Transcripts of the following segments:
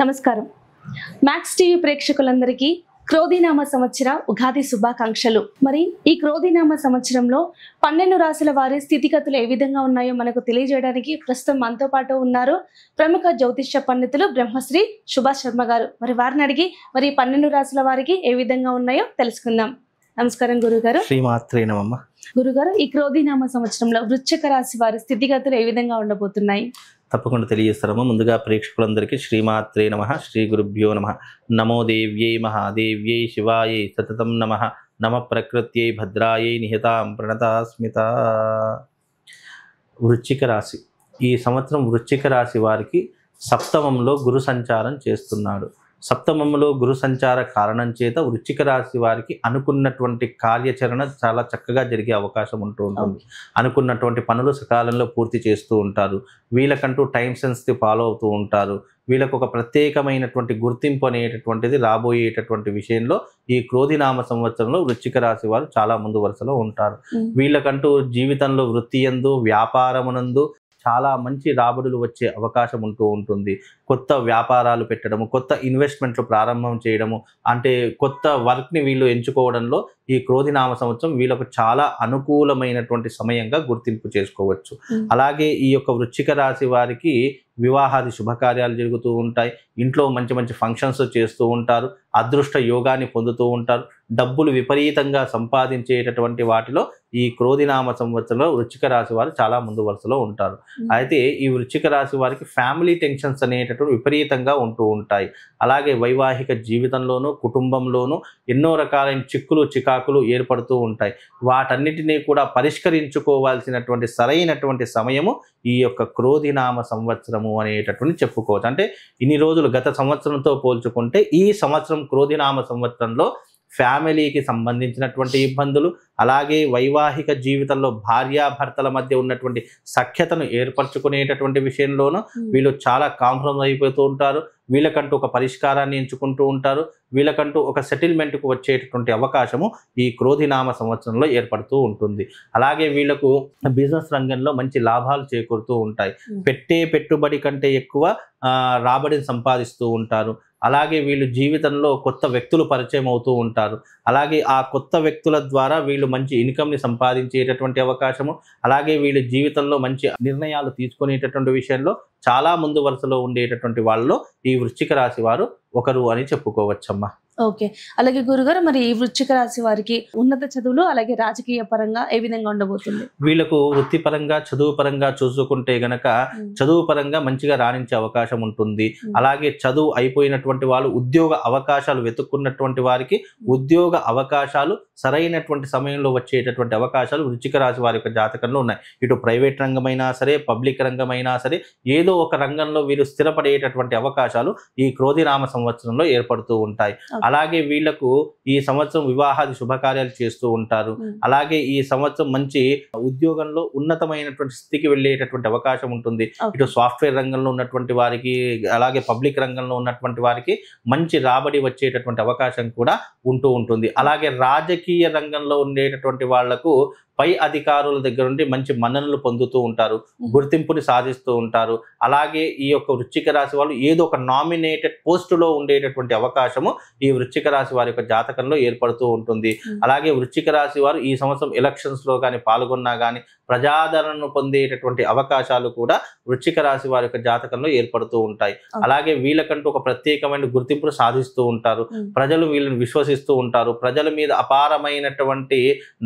నమస్కారం. Max TV ప్రేక్షకులందరికీ క్రోధినామ సంవత్సర ఉగాది శుభాకాంక్షలు. మరి ఈ క్రోధినామ సంవత్సరంలో 12 రాశుల వారి స్థితిగతులు ఏ విధంగా ఉన్నాయో మనకు తెలియజేయడానికి ప్రస్తుతం మనతో పాటు ఉన్నారు ప్రముఖ జ్యోతిష్య పండితులు బ్రహ్మశ్రీ సుభాష్ శర్మ గారు. మరి వారిని అడిగి మరి 12 రాశుల వారికి ఏ విధంగా ఉన్నాయో తెలుసుకుందాం. నమస్కారం గురుగారు. శ్రీమాత్రే నమః. గురుగారు, ఈ క్రోధినామ సంవత్సరంలో వృశ్చిక రాశి వారి స్థితిగతులు ఏ విధంగా ఉండబోతున్నాయి? తప్పకుండా తెలియజేస్తాము. ముందుగా ప్రేక్షకులందరికీ శ్రీమాత్రే నమః, శ్రీ గురుభ్యో నమః. నమో దేవ్యై మహాదేవ్యై శివాయై సతతం నమః. నమ ప్రకృత్యై భద్రాయై నిహితాం ప్రణతాస్మిత. వృశ్చిక రాశి, ఈ సంవత్సరం వృశ్చిక రాశి వారికి సప్తమంలో గురు సంచారం చేస్తున్నాడు. సప్తమంలో గురు సంచార కారణం చేత వృశ్చిక రాశి వారికి అనుకున్నటువంటి కార్యాచరణ చాలా చక్కగా జరిగే అవకాశం ఉంటూ ఉంటుంది. అనుకున్నటువంటి పనులు సకాలంలో పూర్తి చేస్తూ ఉంటారు. వీళ్ళకంటూ టైం సెన్స్ని ఫాలో అవుతూ ఉంటారు. వీళ్ళకు ఒక ప్రత్యేకమైనటువంటి గుర్తింపు అనేటటువంటిది రాబోయేటటువంటి విషయంలో ఈ క్రోధినామ సంవత్సరంలో వృశ్చిక రాశి వారు చాలా ముందు వరుసలో ఉంటారు. వీళ్ళకంటూ జీవితంలో వృత్తి యందు, వ్యాపారమునందు చాలా మంచి రాబడులు వచ్చే అవకాశం ఉంటూ ఉంటుంది. కొత్త వ్యాపారాలు పెట్టడము, కొత్త ఇన్వెస్ట్మెంట్లు ప్రారంభం చేయడము, అంటే కొత్త వర్క్ని వీళ్ళు ఎంచుకోవడంలో ఈ క్రోధినామ సంవత్సరం వీళ్ళకు చాలా అనుకూలమైనటువంటి సమయంగా గుర్తింపు చేసుకోవచ్చు. అలాగే ఈ యొక్క వృశ్చిక రాశి వారికి వివాహాది శుభకార్యాలు జరుగుతూ ఉంటాయి. ఇంట్లో మంచి మంచి ఫంక్షన్స్ చేస్తూ ఉంటారు. అదృష్ట యోగాన్ని పొందుతూ ఉంటారు. డబ్బులు విపరీతంగా సంపాదించేటటువంటి వాటిలో ఈ క్రోధినామ సంవత్సరంలో వృశ్చిక రాశి వారు చాలా ముందు వరుసలో ఉంటారు. అయితే ఈ వృశ్చిక రాశి వారికి ఫ్యామిలీ టెన్షన్స్ అనేటటువంటి విపరీతంగా ఉంటూ ఉంటాయి. అలాగే వైవాహిక జీవితంలోనూ కుటుంబంలోనూ ఎన్నో రకాలైన చిక్కులు చికాకులు ఏర్పడుతూ ఉంటాయి. వాటన్నిటినీ కూడా పరిష్కరించుకోవాల్సినటువంటి సరైనటువంటి సమయము ఈ యొక్క క్రోధినామ సంవత్సరము అనేటటువంటి చెప్పుకోవచ్చు. అంటే ఇన్ని రోజులు గత సంవత్సరంతో పోల్చుకుంటే ఈ సంవత్సరం క్రోధినామ సంవత్సరంలో ఫ్యామిలీకి సంబంధించినటువంటి ఇబ్బందులు, అలాగే వైవాహిక జీవితంలో భార్యాభర్తల మధ్య ఉన్నటువంటి సఖ్యతను ఏర్పరచుకునేటటువంటి విషయంలోనూ వీళ్ళు చాలా కాంప్రమైజ్ అయిపోతూ ఉంటారు. వీళ్ళకంటూ ఒక పరిష్కారాన్ని ఎంచుకుంటూ ఉంటారు. వీళ్ళకంటూ ఒక సెటిల్మెంట్కు వచ్చేటటువంటి అవకాశము ఈ క్రోధినామ సంవత్సరంలో ఏర్పడుతూ ఉంటుంది. అలాగే వీళ్ళకు బిజినెస్ రంగంలో మంచి లాభాలు చేకూరుతూ ఉంటాయి. పెట్టే పెట్టుబడి కంటే ఎక్కువ రాబడిని సంపాదిస్తూ ఉంటారు. అలాగే వీళ్ళు జీవితంలో కొత్త వ్యక్తులు పరిచయం అవుతూ ఉంటారు. అలాగే ఆ కొత్త వ్యక్తుల ద్వారా వీళ్ళు మంచి ఇన్కమ్ని సంపాదించేటటువంటి అవకాశము, అలాగే వీళ్ళ జీవితంలో మంచి నిర్ణయాలు తీసుకునేటటువంటి విషయంలో చాలా ముందు వరుసలో ఉండేటటువంటి వాళ్ళలో ఈ వృశ్చిక రాశి వారు ఒకరు అని చెప్పుకోవచ్చమ్మా. ఓకే. అలాగే గురుగారు, మరి ఈ వృశ్చిక రాశి వారికి ఉన్నత చదువులు అలాగే రాజకీయ పరంగా ఏ విధంగా ఉండబోతుంది? వీళ్ళకు వృత్తిపరంగా చదువు పరంగా చూసుకుంటే గనక చదువు పరంగా మంచిగా రాణించే అవకాశం ఉంటుంది. అలాగే చదువు అయిపోయినటువంటి వాళ్ళు ఉద్యోగ అవకాశాలు వెతుక్కున్నటువంటి వారికి ఉద్యోగ అవకాశాలు సరైనటువంటి సమయంలో వచ్చేటటువంటి అవకాశాలు వృశ్చిక రాశి వారి యొక్క జాతకంలో ఉన్నాయి. ఇటు ప్రైవేట్ రంగమైనా సరే, పబ్లిక్ రంగమైనా సరే, ఏదో ఒక రంగంలో వీరు స్థిరపడేటటువంటి అవకాశాలు ఈ క్రోధినామ సంవత్సరంలో ఏర్పడుతూ ఉంటాయి. అలాగే వీళ్లకు ఈ సంవత్సరం వివాహాది శుభకార్యాలు చేస్తూ ఉంటారు. అలాగే ఈ సంవత్సరం మంచి ఉద్యోగంలో ఉన్నతమైనటువంటి స్థితికి వెళ్ళేటటువంటి అవకాశం ఉంటుంది. ఇటు సాఫ్ట్వేర్ రంగంలో ఉన్నటువంటి వారికి, అలాగే పబ్లిక్ రంగంలో ఉన్నటువంటి వారికి మంచి రాబడి వచ్చేటటువంటి అవకాశం కూడా ఉంటూ ఉంటుంది. అలాగే రాజకీయ రంగంలో ఉండేటటువంటి వాళ్లకు పై అధికారుల దగ్గర నుండి మంచి మన్ననలు పొందుతూ ఉంటారు, గుర్తింపుని సాధిస్తూ ఉంటారు. అలాగే ఈ యొక్క వృశ్చిక రాశి వాళ్ళు ఏదో ఒక నామినేటెడ్ పోస్టులో ఉండేటటువంటి అవకాశము ఈ వృశ్చిక రాశి వారి యొక్క జాతకంలో ఏర్పడుతూ ఉంటుంది. అలాగే వృశ్చిక రాశి వారు ఈ సంవత్సరం ఎలక్షన్స్లో కానీ పాల్గొన్నా కానీ ప్రజాదరణను పొందేటటువంటి అవకాశాలు కూడా వృశ్చిక రాశి వారి యొక్క జాతకంలో ఏర్పడుతూ ఉంటాయి. అలాగే వీళ్ళకంటూ ఒక ప్రత్యేకమైన గుర్తింపును సాధిస్తూ ఉంటారు. ప్రజలు వీళ్ళని విశ్వసిస్తూ ఉంటారు. ప్రజల మీద అపారమైనటువంటి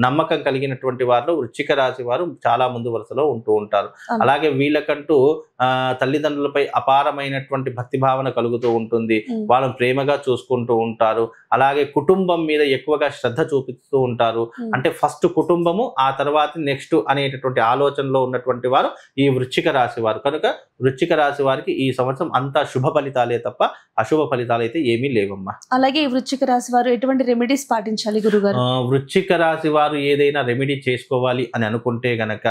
నమ్మకం కలిగినటువంటి వారిలో వృశ్చిక రాశి వారు చాలా ముందు వరుసలో ఉంటూ ఉంటారు. అలాగే వీళ్ళకంటూ తల్లిదండ్రులపై అపారమైనటువంటి భక్తి భావన కలుగుతూ ఉంటుంది. వాళ్ళని ప్రేమగా చూసుకుంటూ ఉంటారు. అలాగే కుటుంబం మీద ఎక్కువగా శ్రద్ధ చూపిస్తూ ఉంటారు. అంటే ఫస్ట్ కుటుంబము, ఆ తర్వాత నెక్స్ట్ అనేటటువంటి ఆలోచనలో ఉన్నటువంటి వారు ఈ వృశ్చిక రాశి వారు. కనుక వృశ్చిక రాశి వారికి ఈ సంవత్సరం అంతా శుభ ఫలితాలే తప్ప అశుభ ఫలితాలు అయితే ఏమీ లేవమ్మా. అలాగే ఈ వృశ్చిక రాశి వారు ఎటువంటి రెమెడీస్ పాటించాలి గురుగారు? వృశ్చిక రాశి వారు ఏదైనా రెమెడీ చేసుకోవాలి అని అనుకుంటే గనక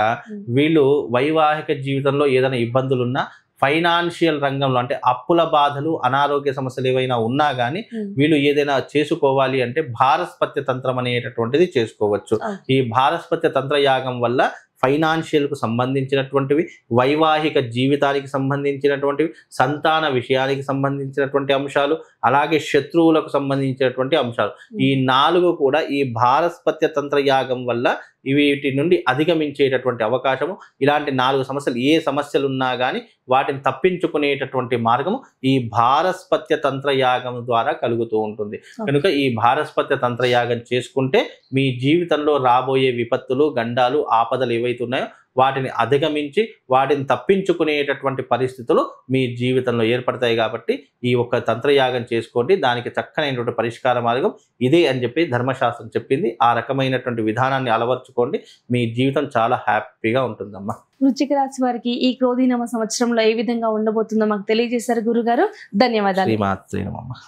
వీళ్ళు వైవాహిక జీవితంలో ఏదైనా ఇబ్బందులున్నా, ఫైనాన్షియల్ రంగంలో అంటే అప్పుల బాధలు, అనారోగ్య సమస్యలు ఏవైనా ఉన్నా కానీ వీళ్ళు ఏదైనా చేసుకోవాలి అంటే భారస్పత్య తంత్రం అనేటటువంటిది చేసుకోవచ్చు. ఈ భారస్పత్య తంత్ర యాగం వల్ల ఫైనాన్షియల్కు సంబంధించినటువంటివి, వైవాహిక జీవితానికి సంబంధించినటువంటివి, సంతాన విషయానికి సంబంధించినటువంటి అంశాలు, అలాగే శత్రువులకు సంబంధించినటువంటి అంశాలు. ఈ 4 కూడా ఈ భారస్పత్య తంత్రయాగం వల్ల వీటి నుండి అధిగమించేటటువంటి అవకాశము. ఇలాంటి 4 సమస్యలు, ఏ సమస్యలు ఉన్నా కానీ వాటిని తప్పించుకునేటటువంటి మార్గము ఈ భారస్పత్య తంత్రయాగం ద్వారా కలుగుతూ ఉంటుంది. కనుక ఈ భారస్పత్య తంత్రయాగం చేసుకుంటే మీ జీవితంలో రాబోయే విపత్తులు, గండాలు, ఆపదలు ఏవైతే ఉన్నాయో వాటిని అధిగమించి వాటిని తప్పించుకునేటటువంటి పరిస్థితులు మీ జీవితంలో ఏర్పడతాయి. కాబట్టి ఈ ఒక్క తంత్రయాగం చేసుకోండి, దానికి చక్కనైనటువంటి పరిష్కార మార్గం ఇదే అని చెప్పి ధర్మశాస్త్రం చెప్పింది. ఆ రకమైనటువంటి విధానాన్ని అలవర్చుకోండి, మీ జీవితం చాలా హ్యాపీగా ఉంటుందమ్మా. వృశ్చిక రాశి వారికి ఈ క్రోధీనామ సంవత్సరంలో ఏ విధంగా ఉండబోతుందో మాకు తెలియజేశారు గురుగారు. ధన్యవాదాలు. శ్రీమాత్రే నమః.